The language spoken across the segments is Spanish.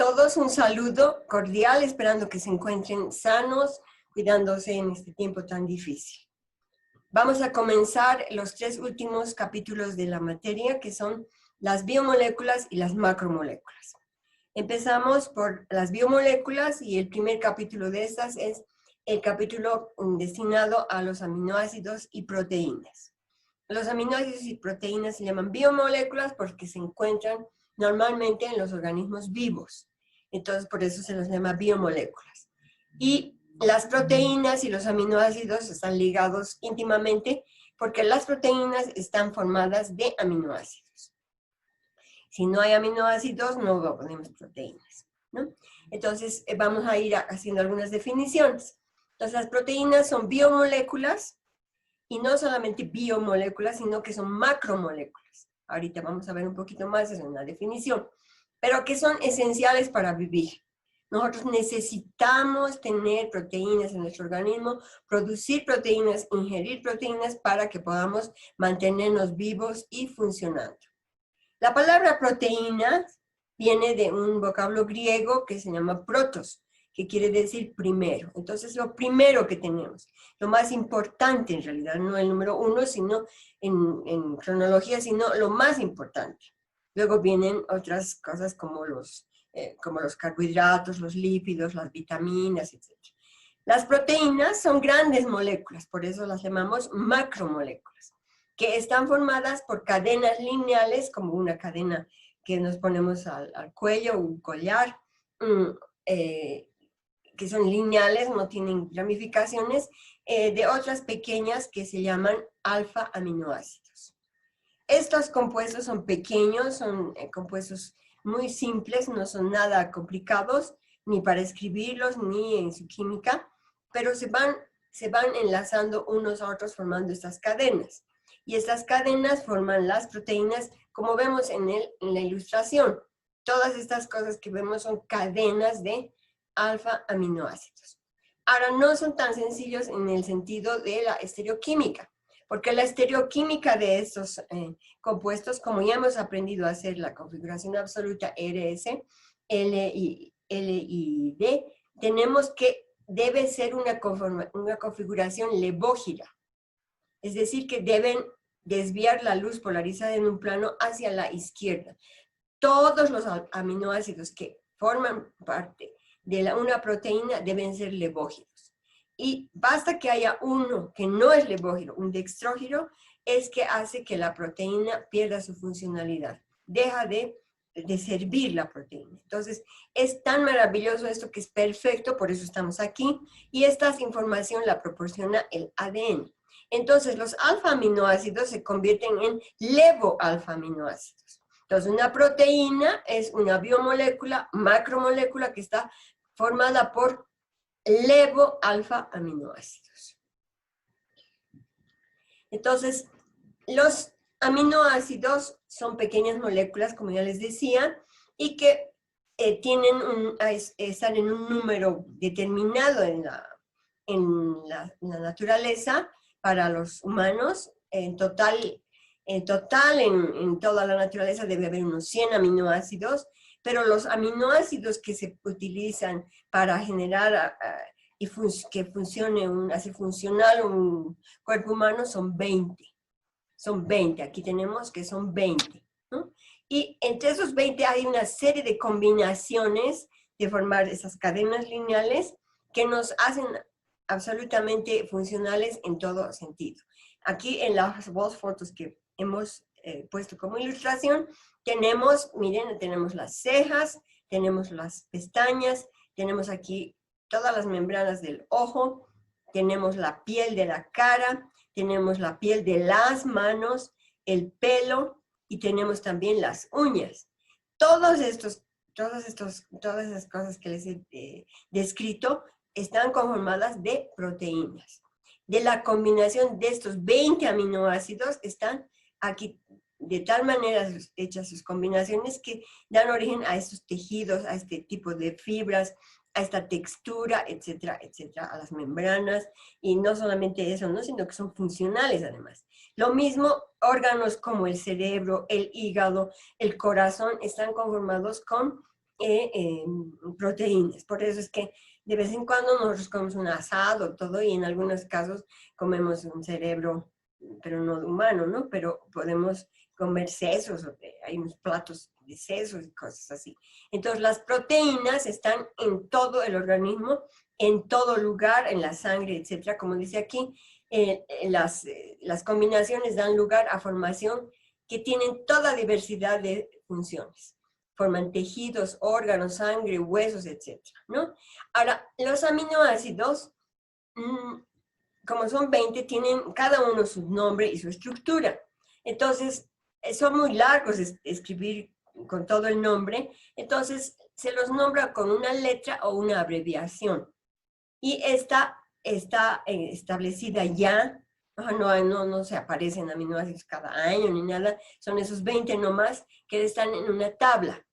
todos, un saludo cordial, esperando que se encuentren sanos, cuidándose en este tiempo tan difícil. Vamos a comenzar los 3 últimos capítulos de la materia, que son las biomoléculas y las macromoléculas. Empezamos por las biomoléculas y el primer capítulo de estas es el capítulo destinado a los aminoácidos y proteínas. Los aminoácidos y proteínas se llaman biomoléculas porque se encuentran normalmente en los organismos vivos. Entonces, por eso se los llama biomoléculas. Y las proteínas y los aminoácidos están ligados íntimamente porque las proteínas están formadas de aminoácidos. Si no hay aminoácidos, no tenemos proteínas, ¿no? Entonces, vamos a ir haciendo algunas definiciones. Entonces, las proteínas son biomoléculas y no solamente biomoléculas, sino que son macromoléculas. Ahorita vamos a ver un poquito más, es una definición, pero que son esenciales para vivir. Nosotros necesitamos tener proteínas en nuestro organismo, producir proteínas, ingerir proteínas para que podamos mantenernos vivos y funcionando. La palabra proteína viene de un vocablo griego que se llama protos, que quiere decir primero. Entonces, lo primero que tenemos, lo más importante en realidad, no el número 1, sino en cronología, sino lo más importante. Luego vienen otras cosas como los carbohidratos, los lípidos, las vitaminas, etc. Las proteínas son grandes moléculas, por eso las llamamos macromoléculas, que están formadas por cadenas lineales, como una cadena que nos ponemos al cuello, un collar, que son lineales, no tienen ramificaciones, de otras pequeñas que se llaman alfa-aminoácidos. Estos compuestos son pequeños, son compuestos muy simples, no son nada complicados, ni para escribirlos, ni en su química, pero se van enlazando unos a otros formando estas cadenas. Y estas cadenas forman las proteínas, como vemos en la ilustración. Todas estas cosas que vemos son cadenas de alfa-aminoácidos. Ahora, no son tan sencillos en el sentido de la estereoquímica, porque la estereoquímica de estos compuestos, como ya hemos aprendido a hacer la configuración absoluta RS, L y D, tenemos que debe ser una configuración levógira. Es decir, que deben desviar la luz polarizada en un plano hacia la izquierda. Todos los aminoácidos que forman parte de una proteína deben ser levógiros. Y basta que haya uno que no es levógiro, un dextrógiro, es que hace que la proteína pierda su funcionalidad. Deja de servir la proteína. Entonces, es tan maravilloso esto que es perfecto, por eso estamos aquí, y esta información la proporciona el ADN. Entonces, los alfa-aminoácidos se convierten en levo-alfa-aminoácidos. Entonces, una proteína es una biomolécula, macromolécula que está formada por levo-alfa-aminoácidos. Entonces, los aminoácidos son pequeñas moléculas, como ya les decía, y que están en un número determinado en la naturaleza para los humanos. En total, en toda la naturaleza debe haber unos 100 aminoácidos, pero los aminoácidos que se utilizan para generar hacer funcional un cuerpo humano son 20. Son 20, aquí tenemos que son 20, ¿no? Y entre esos 20 hay una serie de combinaciones de formar esas cadenas lineales que nos hacen absolutamente funcionales en todo sentido. Aquí en las dos fotos que hemos puesto como ilustración, tenemos, miren, tenemos las cejas, tenemos las pestañas, tenemos aquí todas las membranas del ojo, tenemos la piel de la cara, tenemos la piel de las manos, el pelo y tenemos también las uñas. Todas esas cosas que les he descrito están conformadas de proteínas. De la combinación de estos 20 aminoácidos están aquí de tal manera hechas sus combinaciones que dan origen a estos tejidos, a este tipo de fibras, a esta textura, etcétera, etcétera, a las membranas, y no solamente eso, ¿no? Sino que son funcionales además. Lo mismo, órganos como el cerebro, el hígado, el corazón, están conformados con proteínas. Por eso es que de vez en cuando nosotros comemos un asado, todo, y en algunos casos comemos un cerebro, pero no de humano, ¿no? Pero podemos comer sesos, hay unos platos de sesos y cosas así. Entonces, las proteínas están en todo el organismo, en todo lugar, en la sangre, etcétera. Como dice aquí, las combinaciones dan lugar a formación que tienen toda diversidad de funciones. Forman tejidos, órganos, sangre, huesos, etcétera, ¿no? Ahora, los aminoácidos, como son 20, tienen cada uno su nombre y su estructura. Entonces, son muy largos escribir con todo el nombre, entonces se los nombra con una letra o una abreviación. Y esta está establecida ya, no se aparecen aminoácidos cada año ni nada, son esos 20 nomás que están en una tabla.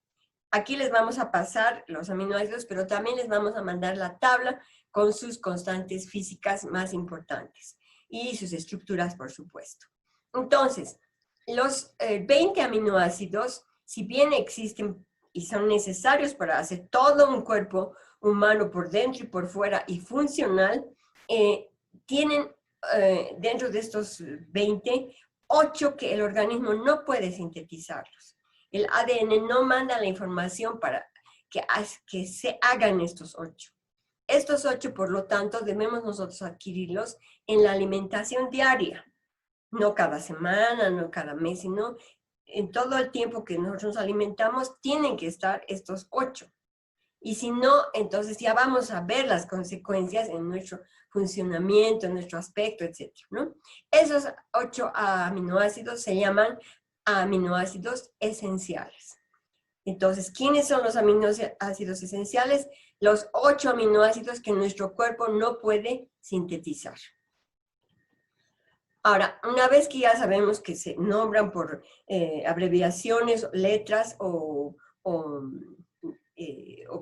Aquí les vamos a pasar los aminoácidos, pero también les vamos a mandar la tabla con sus constantes físicas más importantes y sus estructuras, por supuesto. Entonces, los 20 aminoácidos, si bien existen y son necesarios para hacer todo un cuerpo humano por dentro y por fuera y funcional, tienen dentro de estos 20, 8 que el organismo no puede sintetizarlos. El ADN no manda la información para que se hagan estos 8. Estos 8, por lo tanto, debemos nosotros adquirirlos en la alimentación diaria. No cada semana, no cada mes, sino en todo el tiempo que nosotros nos alimentamos, tienen que estar estos 8. Y si no, entonces ya vamos a ver las consecuencias en nuestro funcionamiento, en nuestro aspecto, etc., ¿no? Esos 8 aminoácidos se llaman aminoácidos esenciales. Entonces, ¿quiénes son los aminoácidos esenciales? Los 8 aminoácidos que nuestro cuerpo no puede sintetizar. Ahora, una vez que ya sabemos que se nombran por abreviaciones, letras o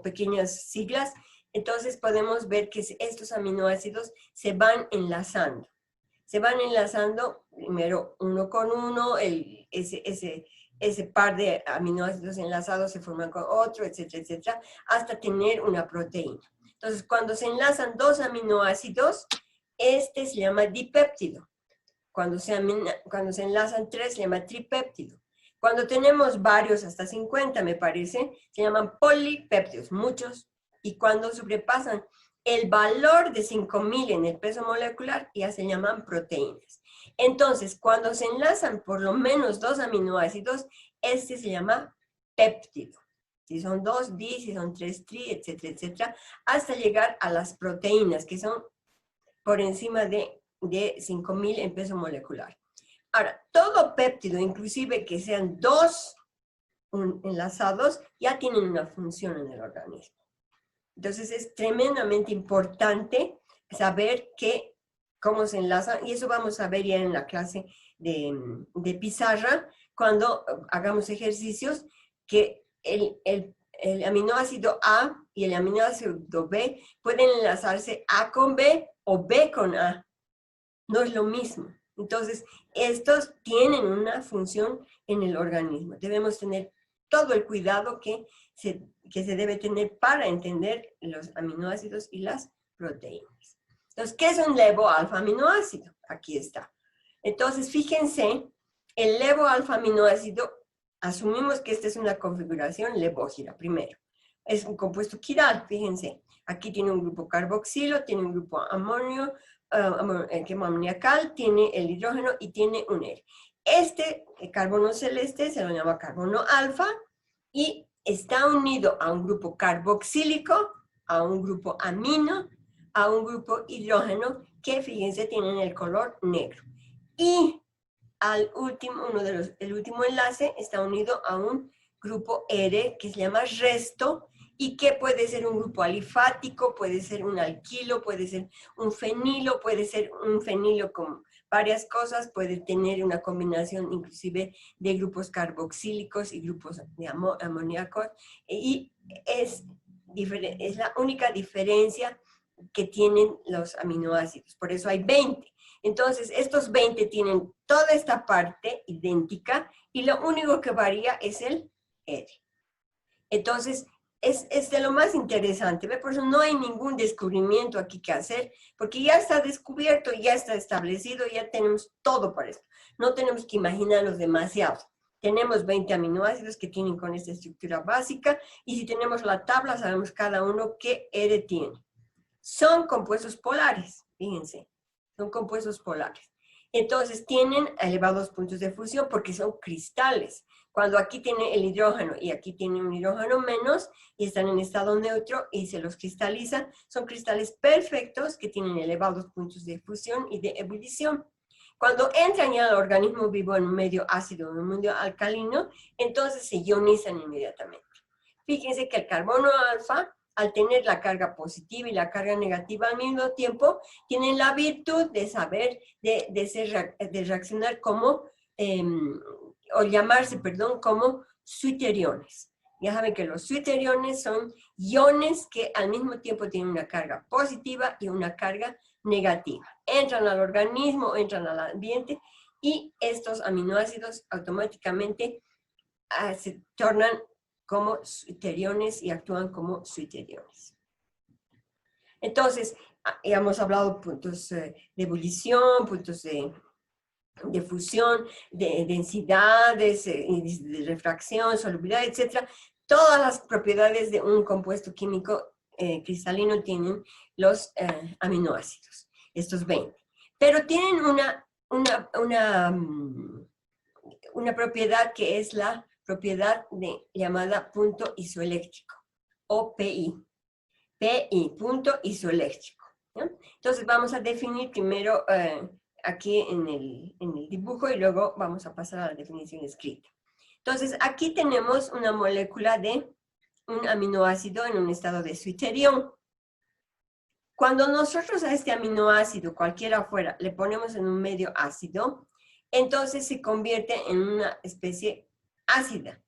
pequeñas siglas, entonces podemos ver que estos aminoácidos se van enlazando. Se van enlazando primero uno con uno, ese par de aminoácidos enlazados se forman con otro, etcétera, etcétera, hasta tener una proteína. Entonces, cuando se enlazan 2 aminoácidos, este se llama dipéptido. Cuando se enlazan 3, se llama tripéptido. Cuando tenemos varios, hasta 50 me parece, se llaman polipéptidos, muchos. Y cuando sobrepasan el valor de 5000 en el peso molecular, ya se llaman proteínas. Entonces, cuando se enlazan por lo menos 2 aminoácidos, este se llama péptido. Si son 2, di, si son 3, tri, etcétera, etcétera, hasta llegar a las proteínas, que son por encima de 5000 en peso molecular. Ahora, todo péptido, inclusive que sean 2 enlazados, ya tienen una función en el organismo. Entonces es tremendamente importante saber cómo se enlazan, y eso vamos a ver ya en la clase de pizarra, cuando hagamos ejercicios, que el aminoácido A y el aminoácido B pueden enlazarse A con B o B con A. No es lo mismo. Entonces, estos tienen una función en el organismo. Debemos tener todo el cuidado que se debe tener para entender los aminoácidos y las proteínas. Entonces, ¿qué es un levoalfa-aminoácido? Aquí está. Entonces, fíjense, el levoalfa-aminoácido, asumimos que esta es una configuración levógira, primero. Es un compuesto quiral, fíjense. Aquí tiene un grupo carboxilo, tiene un grupo amonio, amoniacal, tiene el hidrógeno y tiene un R. Este carbono celeste se lo llama carbono alfa y está unido a un grupo carboxílico, a un grupo amino, a un grupo hidrógeno que, fíjense, tienen el color negro. Y al último, el último enlace está unido a un grupo R que se llama resto y que puede ser un grupo alifático, puede ser un alquilo, puede ser un fenilo, puede ser un fenilo con varias cosas, puede tener una combinación inclusive de grupos carboxílicos y grupos de amoníacos, y es la única diferencia que tienen los aminoácidos, por eso hay 20. Entonces, estos 20 tienen toda esta parte idéntica y lo único que varía es el R. Entonces, es de lo más interesante, ¿ve? Por eso no hay ningún descubrimiento aquí que hacer, porque ya está descubierto, ya está establecido, ya tenemos todo para esto. No tenemos que imaginarnos demasiado. Tenemos 20 aminoácidos que tienen con esta estructura básica, y si tenemos la tabla, sabemos cada uno qué R tiene. Son compuestos polares, fíjense, son compuestos polares. Entonces tienen elevados puntos de fusión porque son cristales. Cuando aquí tiene el hidrógeno y aquí tiene un hidrógeno menos y están en estado neutro y se los cristaliza, son cristales perfectos que tienen elevados puntos de fusión y de ebullición. Cuando entran ya al organismo vivo en un medio ácido o en un medio alcalino, entonces se ionizan inmediatamente. Fíjense que el carbono alfa, al tener la carga positiva y la carga negativa al mismo tiempo, tienen la virtud de saber, de reaccionar como, o llamarse, perdón, como suiteriones. Ya saben que los suiteriones son iones que al mismo tiempo tienen una carga positiva y una carga negativa. Entran al organismo, entran al ambiente, y estos aminoácidos automáticamente se tornan como suiteriones y actúan como suiteriones. Entonces, ya hemos hablado de puntos de ebullición, puntos de fusión, de densidades, índices de refracción, solubilidad, etc. Todas las propiedades de un compuesto químico cristalino tienen los aminoácidos, estos 20. Pero tienen una propiedad que es la propiedad llamada punto isoeléctrico, o PI. PI, punto isoeléctrico, ¿no? Entonces vamos a definir primero aquí en el dibujo y luego vamos a pasar a la definición escrita. Entonces aquí tenemos una molécula de un aminoácido en un estado de suiterión. Cuando nosotros a este aminoácido, cualquiera fuera, le ponemos en un medio ácido, entonces se convierte en una especie ácida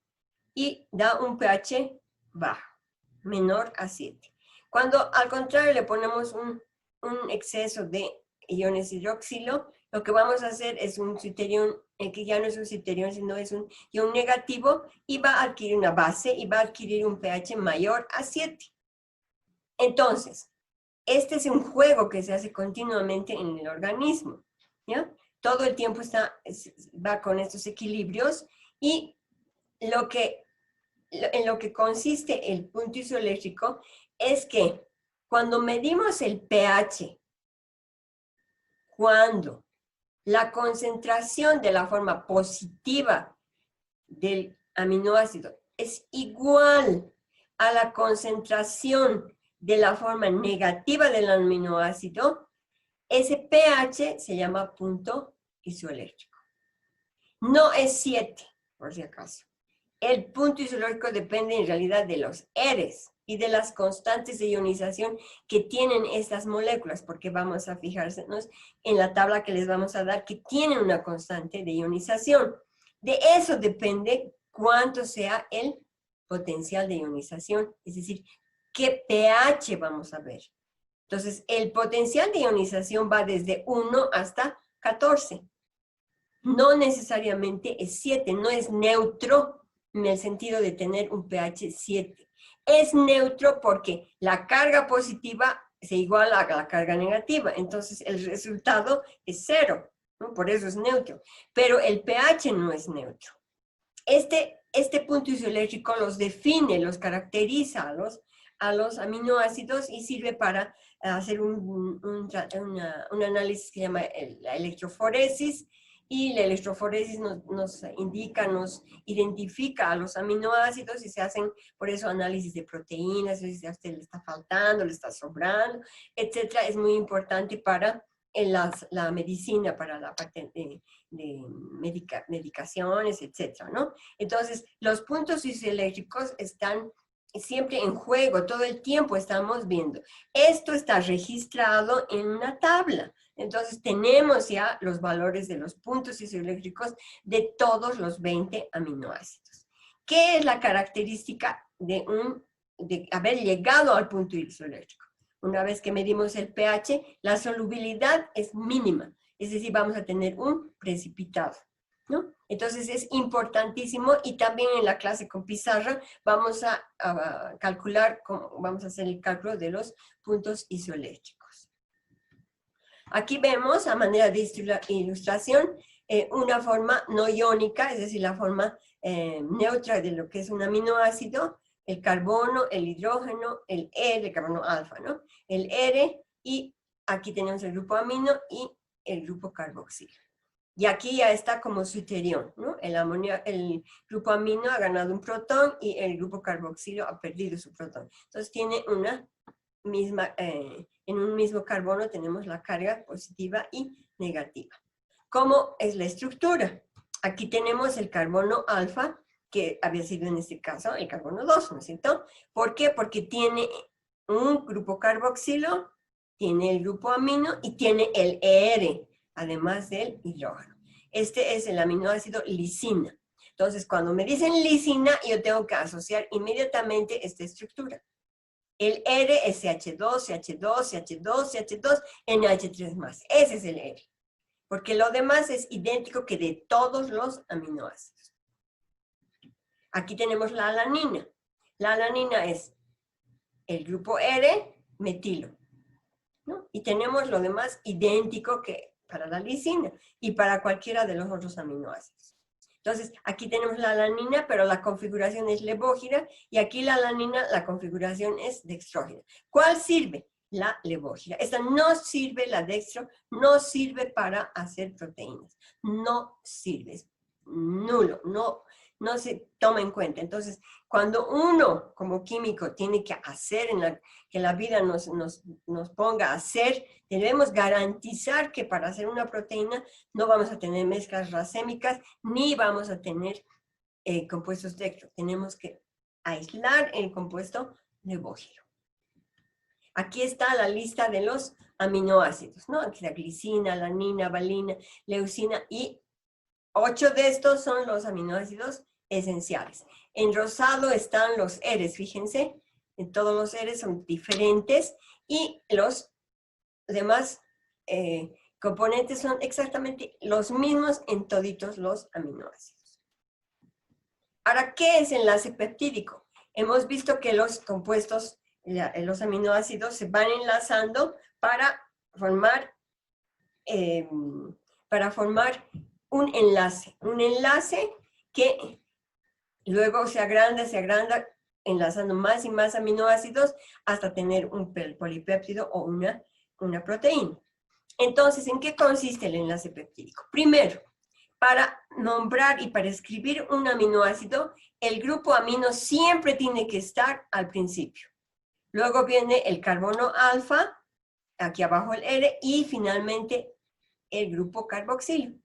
y da un pH bajo, menor a 7. Cuando al contrario le ponemos un exceso de iones hidroxilo, lo que vamos a hacer es un suiterión, que ya no es un suiterión, sino es un ion negativo, y va a adquirir una base y va a adquirir un pH mayor a 7. Entonces, este es un juego que se hace continuamente en el organismo, ¿ya? Todo el tiempo va con estos equilibrios, y en lo que consiste el punto isoeléctrico es que cuando medimos el pH, cuando la concentración de la forma positiva del aminoácido es igual a la concentración de la forma negativa del aminoácido, ese pH se llama punto isoeléctrico. No es 7, por si acaso. El punto isoeléctrico depende en realidad de los Rs y de las constantes de ionización que tienen estas moléculas, porque vamos a fijarnos en la tabla que les vamos a dar, que tienen una constante de ionización. De eso depende cuánto sea el potencial de ionización, es decir, qué pH vamos a ver. Entonces, el potencial de ionización va desde 1 hasta 14. No necesariamente es 7, no es neutro en el sentido de tener un pH 7. Es neutro porque la carga positiva se iguala a la carga negativa, entonces el resultado es 0, ¿no? Por eso es neutro. Pero el pH no es neutro. Este punto isoeléctrico los define, los caracteriza a los aminoácidos, y sirve para hacer un análisis que se llama la electroforesis, y la electroforesis nos indica, nos identifica a los aminoácidos, y se hacen por eso análisis de proteínas, si a usted le está faltando, le está sobrando, etcétera. Es muy importante para la medicina, para la parte de medicaciones, etcétera, ¿no? Entonces, los puntos isoeléctricos están siempre en juego, todo el tiempo estamos viendo. Esto está registrado en una tabla. Entonces, tenemos ya los valores de los puntos isoeléctricos de todos los 20 aminoácidos. ¿Qué es la característica de haber llegado al punto isoeléctrico? Una vez que medimos el pH, la solubilidad es mínima, es decir, vamos a tener un precipitado. ¿no? Entonces es importantísimo, y también en la clase con pizarra vamos a calcular, vamos a hacer el cálculo de los puntos isoeléctricos. Aquí vemos a manera de ilustración una forma no iónica, es decir, la forma neutra de lo que es un aminoácido, el carbono, el hidrógeno, el R, el carbono alfa, ¿no? El R, y aquí tenemos el grupo amino y el grupo carboxilo. Y aquí ya está como su iterión, ¿no? El grupo amino ha ganado un protón y el grupo carboxilo ha perdido su protón. Entonces tiene una misma, en un mismo carbono tenemos la carga positiva y negativa. ¿Cómo es la estructura? Aquí tenemos el carbono alfa, que había sido en este caso el carbono 2, ¿no es cierto? ¿Por qué? Porque tiene un grupo carboxilo, tiene el grupo amino y tiene el ER, además del hidrógeno. Este es el aminoácido lisina. Entonces, cuando me dicen lisina, yo tengo que asociar inmediatamente esta estructura. El R es CH2, CH2, CH2, CH2, NH3+. Ese es el R. Porque lo demás es idéntico que de todos los aminoácidos. Aquí tenemos la alanina. La alanina es el grupo R, metilo, ¿no? Y tenemos lo demás idéntico que para la lisina y para cualquiera de los otros aminoácidos. Entonces, aquí tenemos la alanina, pero la configuración es levógira, y aquí la alanina, la configuración es dextrógena. ¿Cuál sirve? La levógira. Esta no sirve, la dextro, no sirve para hacer proteínas. No sirve, es nulo, no se toma en cuenta. Entonces, cuando uno como químico tiene que hacer, que la vida nos ponga a hacer, debemos garantizar que para hacer una proteína no vamos a tener mezclas racémicas, ni vamos a tener compuestos dextro. Tenemos que aislar el compuesto levógiro. Aquí está la lista de los aminoácidos, ¿no? Aquí la glicina, alanina, valina, leucina, y 8 de estos son los aminoácidos esenciales. En rosado están los R's, fíjense, todos los R's son diferentes, y los demás componentes son exactamente los mismos en toditos los aminoácidos. Ahora, ¿qué es enlace peptídico? Hemos visto que los compuestos, los aminoácidos, se van enlazando para formar un enlace que luego se agranda, enlazando más y más aminoácidos hasta tener un polipéptido o una proteína. Entonces, ¿en qué consiste el enlace peptídico? Primero, para nombrar y para escribir un aminoácido, el grupo amino siempre tiene que estar al principio. Luego viene el carbono alfa, aquí abajo el R, y finalmente el grupo carboxilo.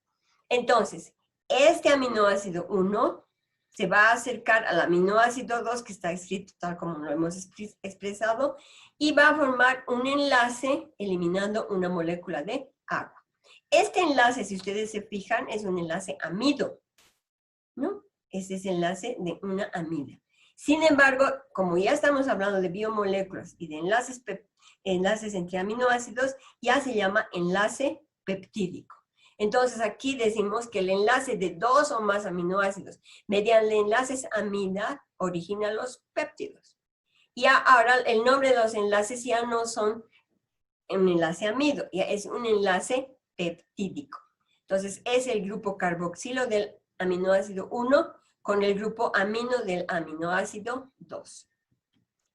Entonces, este aminoácido 1 se va a acercar al aminoácido 2, que está escrito tal como lo hemos expresado, y va a formar un enlace eliminando una molécula de agua. Este enlace, si ustedes se fijan, es un enlace amido, ¿no? Este es el enlace de una amida. Sin embargo, como ya estamos hablando de biomoléculas y de enlaces entre aminoácidos, ya se llama enlace peptídico. Entonces aquí decimos que el enlace de 2 o más aminoácidos mediante enlaces amida origina los péptidos. Y ahora el nombre de los enlaces ya no son un enlace amido, ya es un enlace peptídico. Entonces es el grupo carboxilo del aminoácido 1 con el grupo amino del aminoácido 2.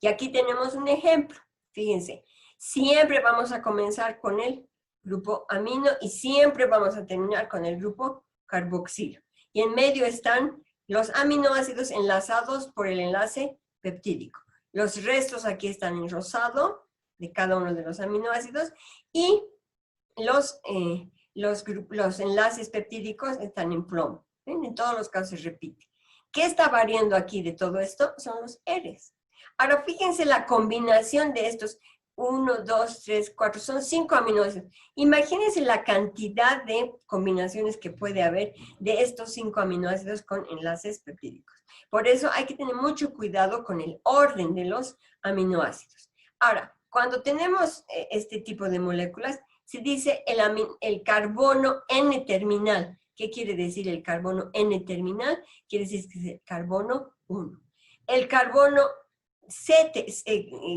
Y aquí tenemos un ejemplo. Fíjense, siempre vamos a comenzar con el grupo amino y siempre vamos a terminar con el grupo carboxilo. Y en medio están los aminoácidos enlazados por el enlace peptídico. Los restos aquí están en rosado de cada uno de los aminoácidos, y los enlaces peptídicos están en plomo. ¿Ven? En todos los casos se repite. ¿Qué está variando aquí de todo esto? Son los R's. Ahora fíjense la combinación de estos 1, 2, 3, 4, son 5 aminoácidos. Imagínense la cantidad de combinaciones que puede haber de estos 5 aminoácidos con enlaces peptídicos. Por eso hay que tener mucho cuidado con el orden de los aminoácidos. Ahora, cuando tenemos este tipo de moléculas, se dice el carbono N-terminal. ¿Qué quiere decir el carbono N-terminal? Quiere decir que es el carbono 1. El carbono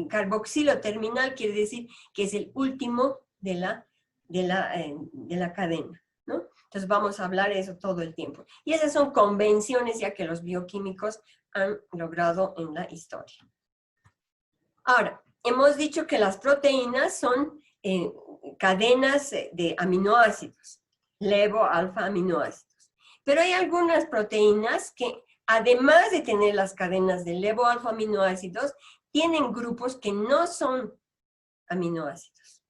carboxilo terminal quiere decir que es el último de la cadena, ¿no? Entonces vamos a hablar de eso todo el tiempo. Y esas son convenciones ya que los bioquímicos han logrado en la historia. Ahora, hemos dicho que las proteínas son cadenas de aminoácidos, levo-alfa aminoácidos. Pero hay algunas proteínas que, además de tener las cadenas de levo-alfa aminoácidos, tienen grupos que no son aminoácidos.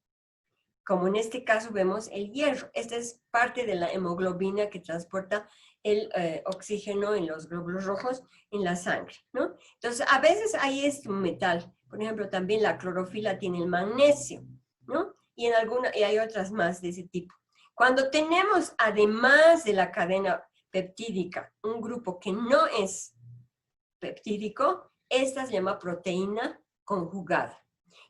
Como en este caso vemos el hierro. Esta es parte de la hemoglobina que transporta el oxígeno en los glóbulos rojos en la sangre, ¿no? Entonces, a veces hay un metal. Por ejemplo, también la clorofila tiene el magnesio, ¿no? Y hay otras más de ese tipo. Cuando tenemos, además de la cadena peptídica, un grupo que no es peptídico, esta se llama proteína conjugada.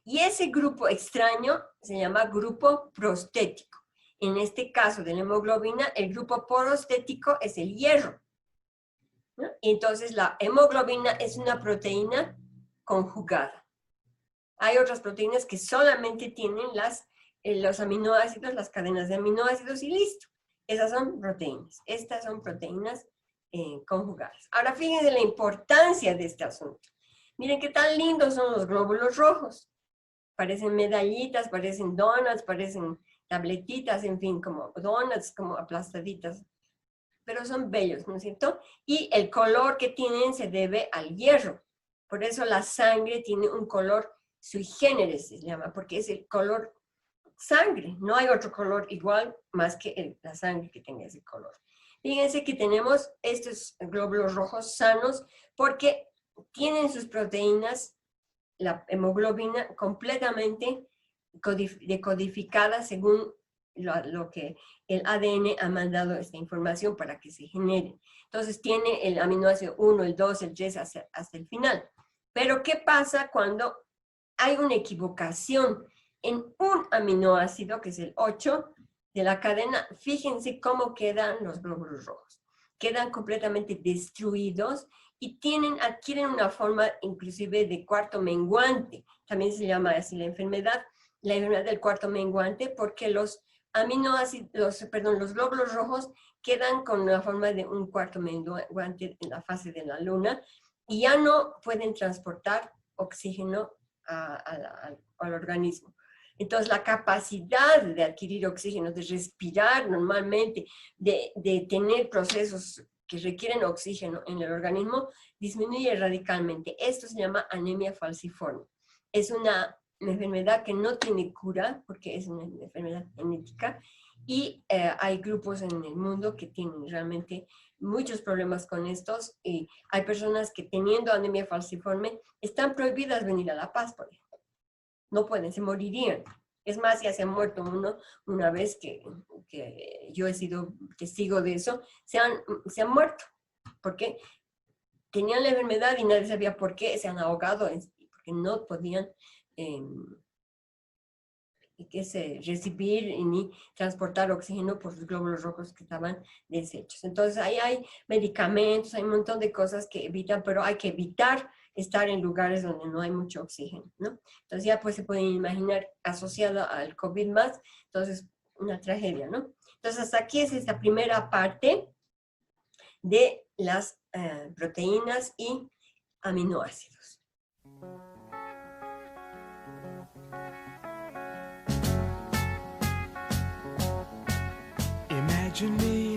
Y ese grupo extraño se llama grupo prostético. En este caso de la hemoglobina, el grupo prostético es el hierro, ¿no? Y entonces la hemoglobina es una proteína conjugada. Hay otras proteínas que solamente tienen los aminoácidos, las cadenas de aminoácidos y listo. Esas son proteínas. Estas son proteínas conjugadas. Ahora fíjense la importancia de este asunto. Miren qué tan lindos son los glóbulos rojos. Parecen medallitas, parecen donuts, parecen tabletitas, en fin, como donuts, como aplastaditas. Pero son bellos, ¿no es cierto? Y el color que tienen se debe al hierro. Por eso la sangre tiene un color sui generis, se llama, porque es el color sangre. No hay otro color igual más que la sangre que tenga ese color. Fíjense que tenemos estos glóbulos rojos sanos porque tienen sus proteínas, la hemoglobina, completamente decodificada según lo que el ADN ha mandado esta información para que se genere. Entonces tiene el aminoácido 1, el 2, el 3 hasta el final. Pero ¿qué pasa cuando hay una equivocación en un aminoácido, que es el 8 de la cadena? Fíjense cómo quedan los glóbulos rojos. Quedan completamente destruidos y adquieren una forma inclusive de cuarto menguante. También se llama así la enfermedad del cuarto menguante, porque los glóbulos rojos quedan con la forma de un cuarto menguante en la fase de la luna y ya no pueden transportar oxígeno al organismo. Entonces, la capacidad de adquirir oxígeno, de respirar normalmente, de tener procesos que requieren oxígeno en el organismo, disminuye radicalmente. Esto se llama anemia falciforme. Es una enfermedad que no tiene cura, porque es una enfermedad genética, y hay grupos en el mundo que tienen realmente muchos problemas con estos, y hay personas que teniendo anemia falciforme están prohibidas venir a La Paz, por ejemplo. No pueden, se morirían. Es más, ya se ha muerto uno, una vez que yo he sido testigo de eso, se han muerto, porque tenían la enfermedad y nadie sabía por qué, se han ahogado, porque no podían recibir ni transportar oxígeno por los glóbulos rojos que estaban deshechos. Entonces ahí hay medicamentos, hay un montón de cosas que evitan, pero hay que evitar estar en lugares donde no hay mucho oxígeno, ¿no? Entonces ya pues se pueden imaginar asociado al COVID más, entonces una tragedia, ¿no? Entonces hasta aquí es esta primera parte de las proteínas y aminoácidos. Imagine me